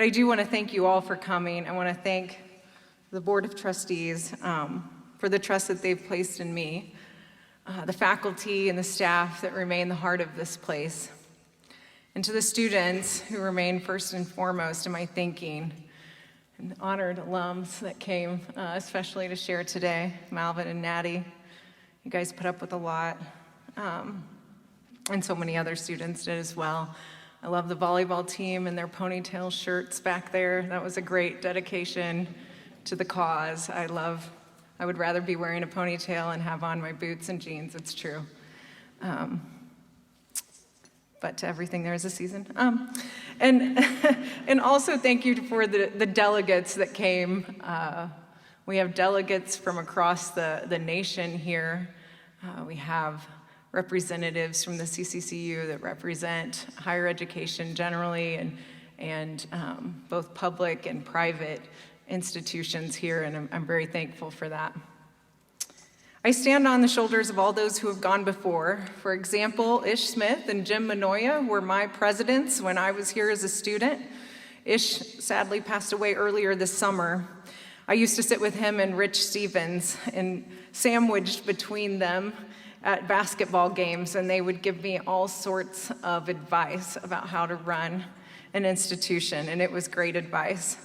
But I do want to thank you all for coming. I want to thank the Board of Trustees for the trust that they've placed in me, the faculty and the staff that remain the heart of this place, and to the students who remain first and foremost in my thinking, and honored alums that came especially to share today, Malvin and Natty. You guys put up with a lot, and so many other students did as well. I love the volleyball team and their ponytail shirts back there. That was a great dedication to the cause. I would rather be wearing a ponytail and have on my boots and jeans, it's true. But to everything there is a season. And also thank you for the delegates that came. We have delegates from across the nation here. We have representatives from the CCCU that represent higher education generally and both public and private institutions here, and I'm very thankful for that. I stand on the shoulders of all those who have gone before. For example, Ish Smith and Jim Manoia were my presidents when I was here as a student. Ish sadly passed away earlier this summer. I used to sit with him and Rich Stevens and sandwiched between them at basketball games, and they would give me all sorts of advice about how to run an institution, and it was great advice.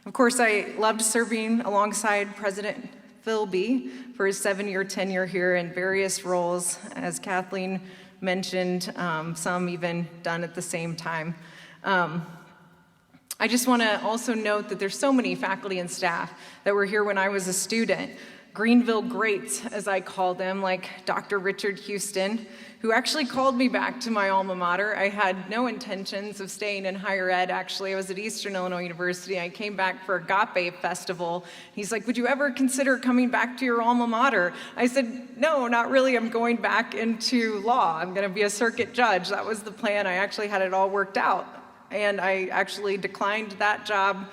Of course, I loved serving alongside President Philby for his 7-year tenure here in various roles, as Kathleen mentioned, some even done at the same time. I just want to also note that there's so many faculty and staff that were here when I was a student. Greenville greats, as I call them, like Dr. Richard Houston, who actually called me back to my alma mater. I had no intentions of staying in higher ed, actually. I was at Eastern Illinois University. I came back for Agape Festival. He's like, would you ever consider coming back to your alma mater? I said, no, not really. I'm going back into law. I'm going to be a circuit judge. That was the plan. I actually had it all worked out. And I actually declined that job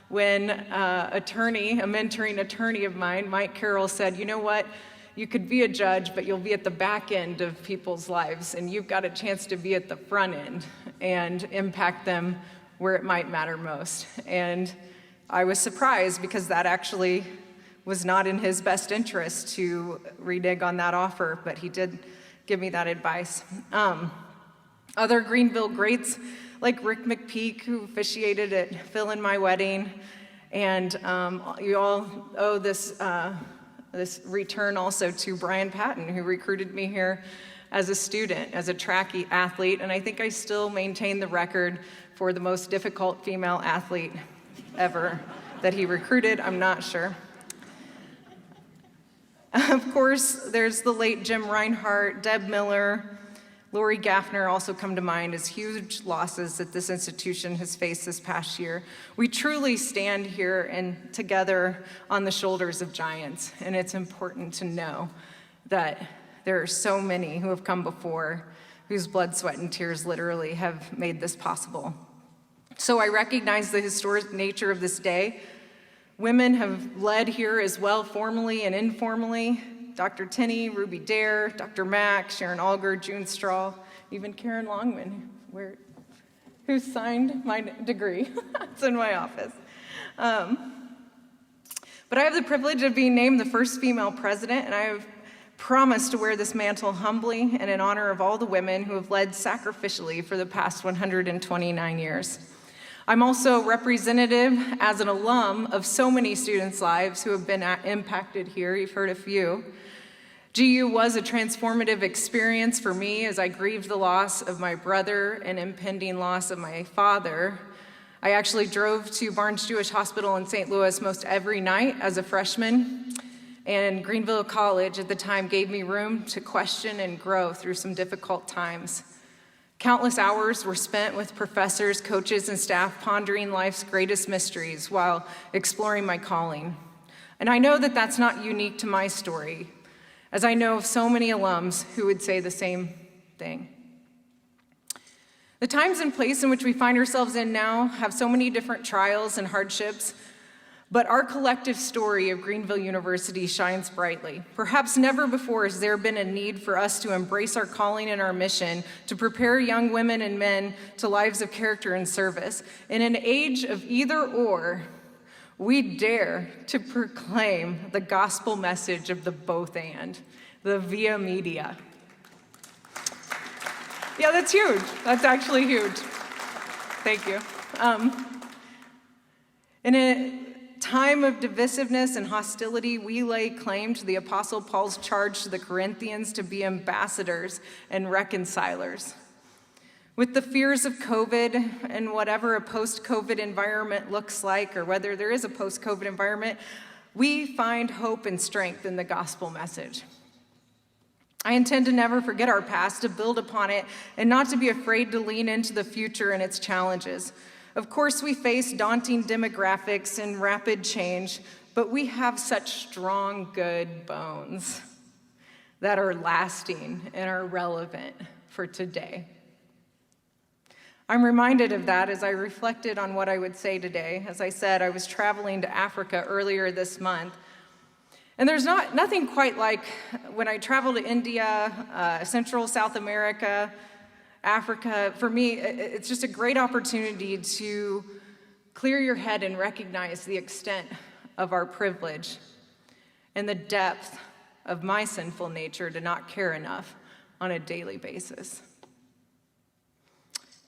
when a mentoring attorney of mine, Mike Carroll, said, you know what, you could be a judge, but you'll be at the back end of people's lives, and you've got a chance to be at the front end and impact them where it might matter most. And I was surprised because that actually was not in his best interest to renege on that offer, but he did give me that advice. Other Greenville greats, like Rick McPeak, who officiated at Phil and my wedding. And you all owe this return also to Brian Patton, who recruited me here as a student, as a track athlete. And I think I still maintain the record for the most difficult female athlete ever that he recruited. I'm not sure. Of course, there's the late Jim Reinhart, Deb Miller, Lori Gaffner also come to mind as huge losses that this institution has faced this past year. We truly stand here and together on the shoulders of giants, and it's important to know that there are so many who have come before, whose blood, sweat, and tears literally have made this possible. So I recognize the historic nature of this day. Women have led here as well, formally and informally. Dr. Tenney, Ruby Dare, Dr. Mack, Sharon Alger, June Straw, even Karen Longman, who signed my degree. It's in my office. But I have the privilege of being named the first female president, and I have promised to wear this mantle humbly and in honor of all the women who have led sacrificially for the past 129 years. I'm also representative as an alum of so many students' lives who have been impacted here. You've heard a few. GU was a transformative experience for me as I grieved the loss of my brother and impending loss of my father. I actually drove to Barnes Jewish Hospital in St. Louis most every night as a freshman, and Greenville College at the time gave me room to question and grow through some difficult times. Countless hours were spent with professors, coaches, and staff pondering life's greatest mysteries while exploring my calling. And I know that that's not unique to my story, as I know of so many alums who would say the same thing. The times and place in which we find ourselves in now have so many different trials and hardships, But our collective story of Greenville University shines brightly. Perhaps never before has there been a need for us to embrace our calling and our mission to prepare young women and men to lives of character and service. In an age of either or, we dare to proclaim the gospel message of the both and, the via media. Yeah, that's huge. That's actually huge. Thank you. In a time of divisiveness and hostility, we lay claim to the Apostle Paul's charge to the Corinthians to be ambassadors and reconcilers. With the fears of COVID and whatever a post-COVID environment looks like, or whether there is a post-COVID environment, we find hope and strength in the gospel message. I intend to never forget our past, to build upon it, and not to be afraid to lean into the future and its challenges. Of course, we face daunting demographics and rapid change, but we have such strong, good bones that are lasting and are relevant for today. I'm reminded of that as I reflected on what I would say today. As I said, I was traveling to Africa earlier this month. And there's nothing quite like when I travel to India, Central South America, Africa. For me, it's just a great opportunity to clear your head and recognize the extent of our privilege and the depth of my sinful nature to not care enough on a daily basis.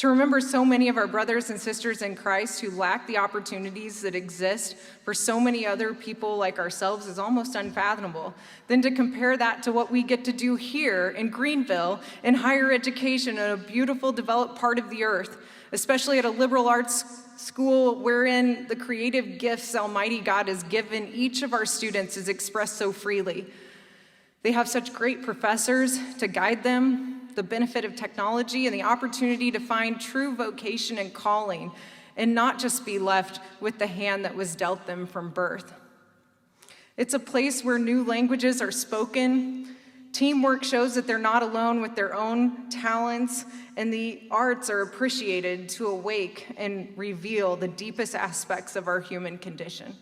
To remember so many of our brothers and sisters in Christ who lack the opportunities that exist for so many other people like ourselves is almost unfathomable. Then to compare that to what we get to do here in Greenville in higher education in a beautiful, developed part of the earth, especially at a liberal arts school wherein the creative gifts Almighty God has given each of our students is expressed so freely. They have such great professors to guide them, the benefit of technology, and the opportunity to find true vocation and calling, and not just be left with the hand that was dealt them from birth. It's a place where new languages are spoken, teamwork shows that they're not alone with their own talents, and the arts are appreciated to awake and reveal the deepest aspects of our human condition.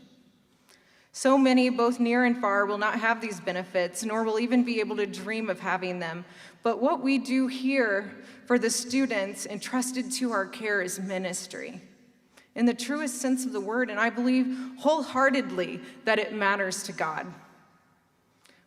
So many, both near and far, will not have these benefits, nor will even be able to dream of having them. But what we do here for the students entrusted to our care is ministry, in the truest sense of the word, and I believe wholeheartedly that it matters to God.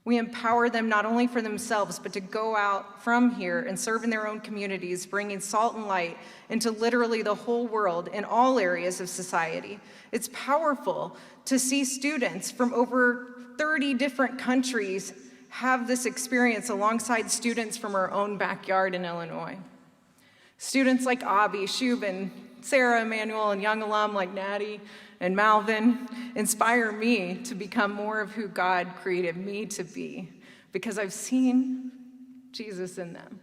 We empower them not only for themselves, but to go out from here and serve in their own communities, bringing salt and light into literally the whole world in all areas of society. It's powerful to see students from over 30 different countries have this experience alongside students from our own backyard in Illinois. Students like Abby, Shubin, Sarah, Emmanuel, and young alum like Natty and Malvin inspire me to become more of who God created me to be, because I've seen Jesus in them.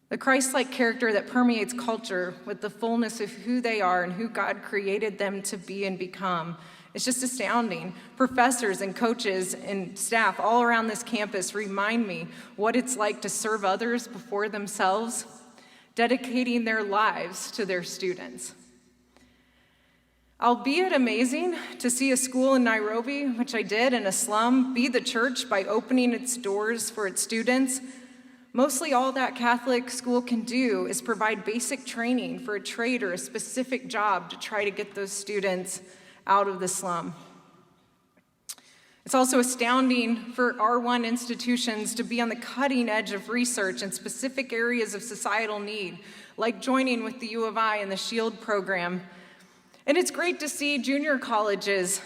The Christ-like character that permeates culture with the fullness of who they are and who God created them to be and become is just astounding. Professors and coaches and staff all around this campus remind me what it's like to serve others before themselves, dedicating their lives to their students. Albeit amazing to see a school in Nairobi, which I did in a slum, be the church by opening its doors for its students, mostly all that Catholic school can do is provide basic training for a trade or a specific job to try to get those students out of the slum. It's also astounding for R1 institutions to be on the cutting edge of research in specific areas of societal need, like joining with the U of I and the SHIELD program. And it's great to see junior colleges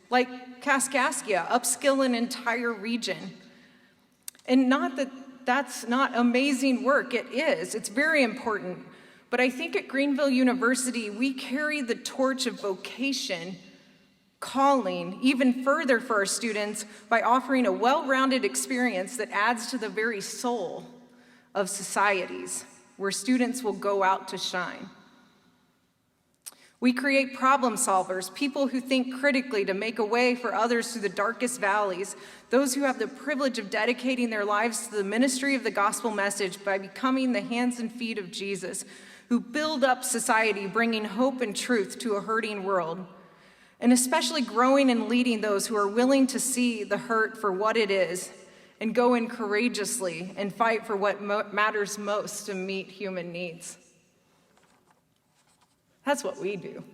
like Kaskaskia upskill an entire region. And not that that's not amazing work, it is. It's very important. But I think at Greenville University, we carry the torch of vocation, calling, even further for our students by offering a well-rounded experience that adds to the very soul of societies, where students will go out to shine. We create problem solvers, people who think critically to make a way for others through the darkest valleys, those who have the privilege of dedicating their lives to the ministry of the gospel message by becoming the hands and feet of Jesus, who build up society, bringing hope and truth to a hurting world, and especially growing and leading those who are willing to see the hurt for what it is and go in courageously and fight for what matters most to meet human needs. That's what we do.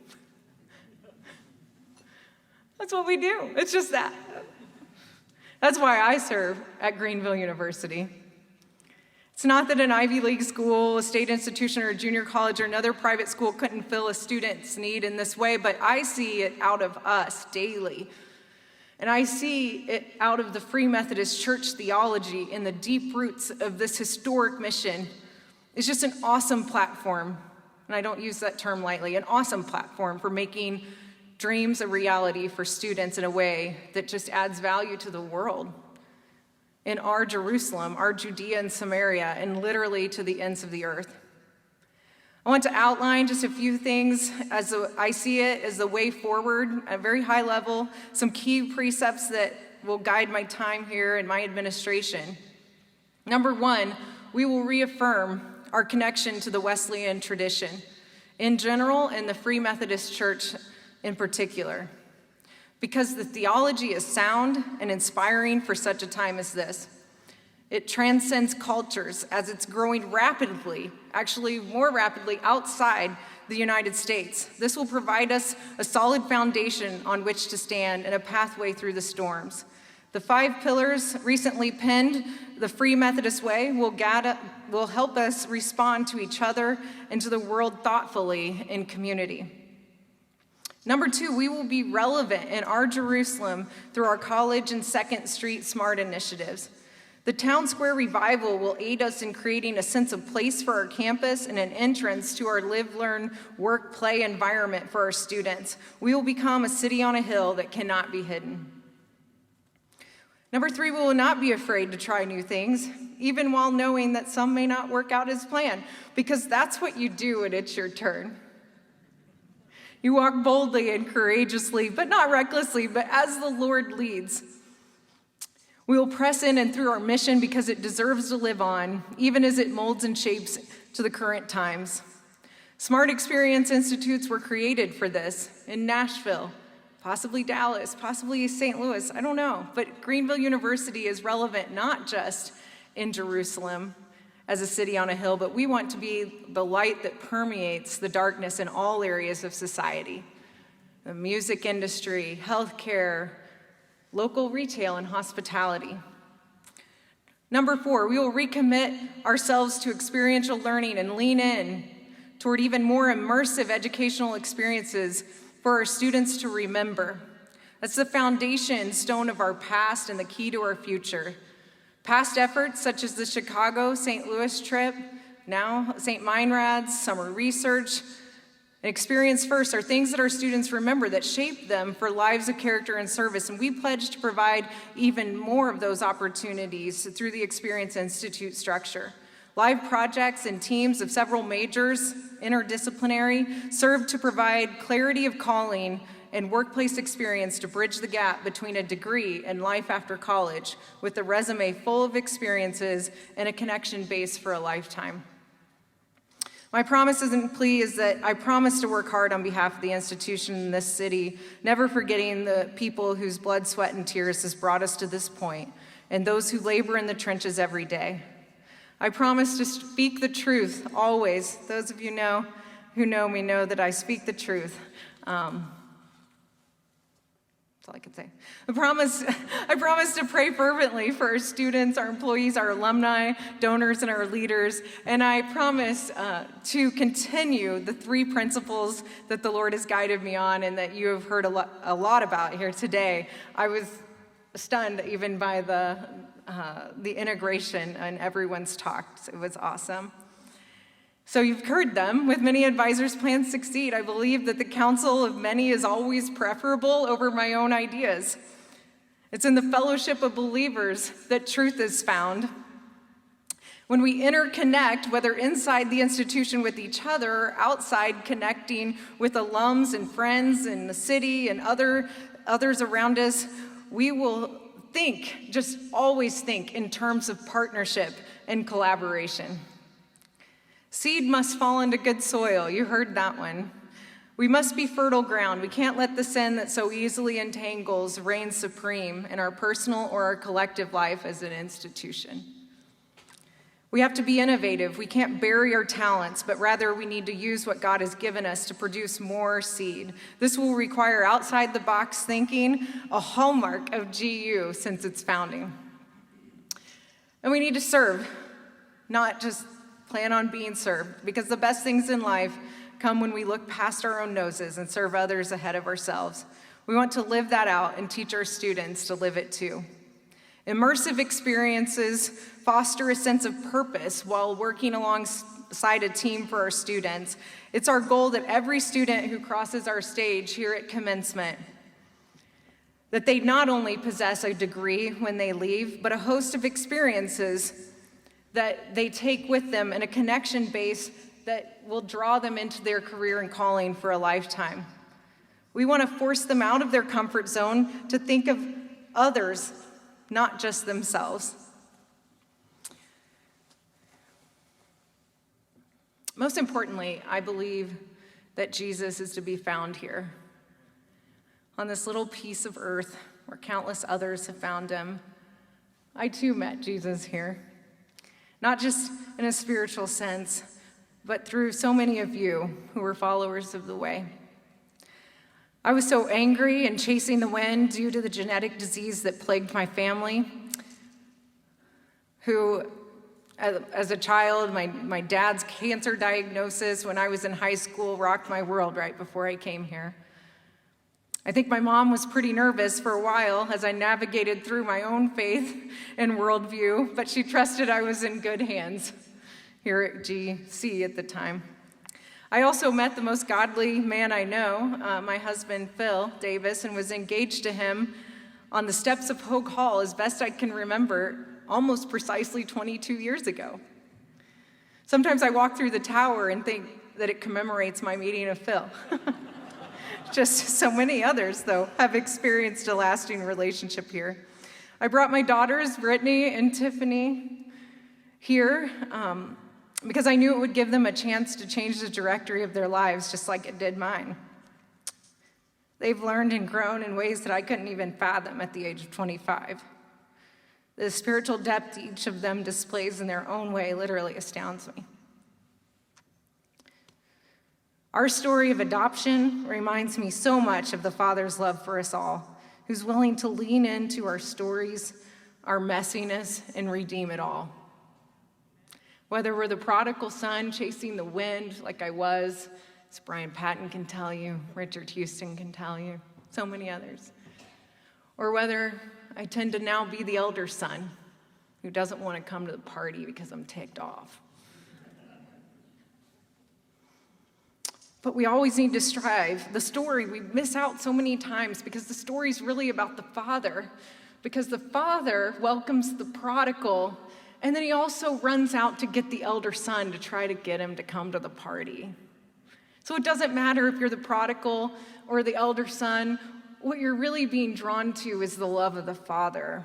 That's what we do. It's just that. That's why I serve at Greenville University. It's not that an Ivy League school, a state institution, or a junior college, or another private school couldn't fill a student's need in this way, but I see it out of us daily. And I see it out of the Free Methodist Church theology in the deep roots of this historic mission. It's just an awesome platform, and I don't use that term lightly, an awesome platform for making dreams a reality for students in a way that just adds value to the world. In our Jerusalem, our Judea and Samaria, and literally to the ends of the earth. I want to outline just a few things as I see it as the way forward at a very high level, some key precepts that will guide my time here and my administration. Number one, we will reaffirm our connection to the Wesleyan tradition in general and the Free Methodist Church in particular, because the theology is sound and inspiring for such a time as this. It transcends cultures as it's growing rapidly, actually more rapidly outside the United States. This will provide us a solid foundation on which to stand and a pathway through the storms. The 5 pillars recently penned, the Free Methodist Way, will help us respond to each other and to the world thoughtfully in community. Number 2, we will be relevant in our Jerusalem through our College and 2nd Street SMART initiatives. The Town Square Revival will aid us in creating a sense of place for our campus and an entrance to our live, learn, work, play environment for our students. We will become a city on a hill that cannot be hidden. Number 3, we will not be afraid to try new things, even while knowing that some may not work out as planned, because that's what you do when it's your turn. You walk boldly and courageously, but not recklessly, but as the Lord leads. We will press in and through our mission because it deserves to live on, even as it molds and shapes to the current times. Smart Experience Institutes were created for this in Nashville, possibly Dallas, possibly St. Louis, I don't know. But Greenville University is relevant not just in Jerusalem as a city on a hill, but we want to be the light that permeates the darkness in all areas of society. The music industry, healthcare, local retail, and hospitality. Number 4, we will recommit ourselves to experiential learning and lean in toward even more immersive educational experiences for our students to remember. That's the foundation stone of our past and the key to our future. Past efforts such as the Chicago, St. Louis trip, now St. Meinrad's, summer research, and Experience First are things that our students remember that shape them for lives of character and service, and we pledge to provide even more of those opportunities through the Experience Institute structure. Live projects and teams of several majors, interdisciplinary, serve to provide clarity of calling and workplace experience to bridge the gap between a degree and life after college with a resume full of experiences and a connection base for a lifetime. My promise and plea is that I promise to work hard on behalf of the institution in this city, never forgetting the people whose blood, sweat, and tears has brought us to this point, and those who labor in the trenches every day. I promise to speak the truth always. Those of you who know me know that I speak the truth. That's all I can say. I promise to pray fervently for our students, our employees, our alumni, donors, and our leaders. And I promise to continue the 3 principles that the Lord has guided me on and that you have heard a lot about here today. I was stunned even by the integration and everyone's talks. It was awesome. So you've heard them. With many advisors' plans succeed. I believe that the counsel of many is always preferable over my own ideas. It's in the fellowship of believers that truth is found. When we interconnect, whether inside the institution with each other or outside connecting with alums and friends in the city and others around us, we will just always think in terms of partnership and collaboration. Seed must fall into good soil. You heard that one. We must be fertile ground. We can't let the sin that so easily entangles reign supreme in our personal or our collective life as an institution. We have to be innovative. We can't bury our talents, but rather we need to use what God has given us to produce more seed. This will require outside-the-box thinking, a hallmark of GU since its founding. And we need to serve, not just plan on being served, because the best things in life come when we look past our own noses and serve others ahead of ourselves. We want to live that out and teach our students to live it too. Immersive experiences foster a sense of purpose while working alongside a team for our students. It's our goal that every student who crosses our stage here at commencement, that they not only possess a degree when they leave, but a host of experiences that they take with them and a connection base that will draw them into their career and calling for a lifetime. We want to force them out of their comfort zone to think of others, not just themselves. Most importantly, I believe that Jesus is to be found here, on this little piece of earth where countless others have found him. I too met Jesus here, not just in a spiritual sense, but through so many of you who were followers of the way. I was so angry and chasing the wind due to the genetic disease that plagued my family, who, as a child, my dad's cancer diagnosis when I was in high school rocked my world right before I came here. I think my mom was pretty nervous for a while as I navigated through my own faith and worldview, but she trusted I was in good hands here at GC at the time. I also met the most godly man I know, my husband, Phil Davis, and was engaged to him on the steps of Hogue Hall, as best I can remember, almost precisely 22 years ago. Sometimes I walk through the tower and think that it commemorates my meeting of Phil. Just so many others, though, have experienced a lasting relationship here. I brought my daughters, Brittany and Tiffany, here because I knew it would give them a chance to change the trajectory of their lives just like it did mine. They've learned and grown in ways that I couldn't even fathom at the age of 25. The spiritual depth each of them displays in their own way literally astounds me. Our story of adoption reminds me so much of the Father's love for us all, who's willing to lean into our stories, our messiness, and redeem it all. Whether we're the prodigal son chasing the wind like I was, as Brian Patton can tell you, Richard Houston can tell you, so many others. Or whether I tend to now be the elder son who doesn't want to come to the party because I'm ticked off. But we always need to strive. The story, we miss out so many times because the story is really about the Father, because the Father welcomes the prodigal, and then he also runs out to get the elder son to try to get him to come to the party. So it doesn't matter if you're the prodigal or the elder son. What you're really being drawn to is the love of the Father,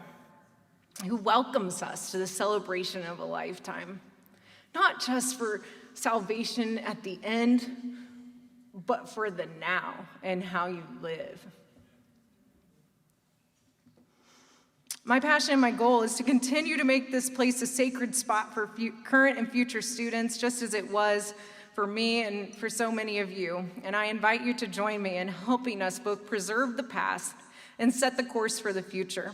who welcomes us to the celebration of a lifetime, not just for salvation at the end, but for the now and how you live. My passion and my goal is to continue to make this place a sacred spot for current and future students, just as it was for me and for so many of you. And I invite you to join me in helping us both preserve the past and set the course for the future.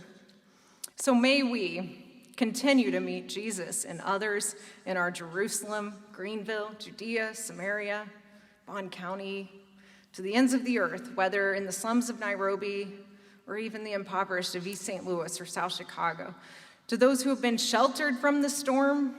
So may we continue to meet Jesus and others in our Jerusalem, Greenville, Judea, Samaria, Bond County, to the ends of the earth, whether in the slums of Nairobi or even the impoverished of East St. Louis or South Chicago. To those who have been sheltered from the storm,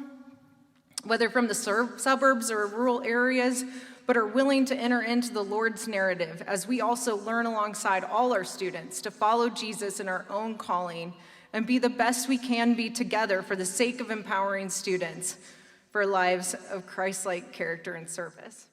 whether from the suburbs or rural areas, but are willing to enter into the Lord's narrative as we also learn alongside all our students to follow Jesus in our own calling and be the best we can be together for the sake of empowering students for lives of Christ-like character and service.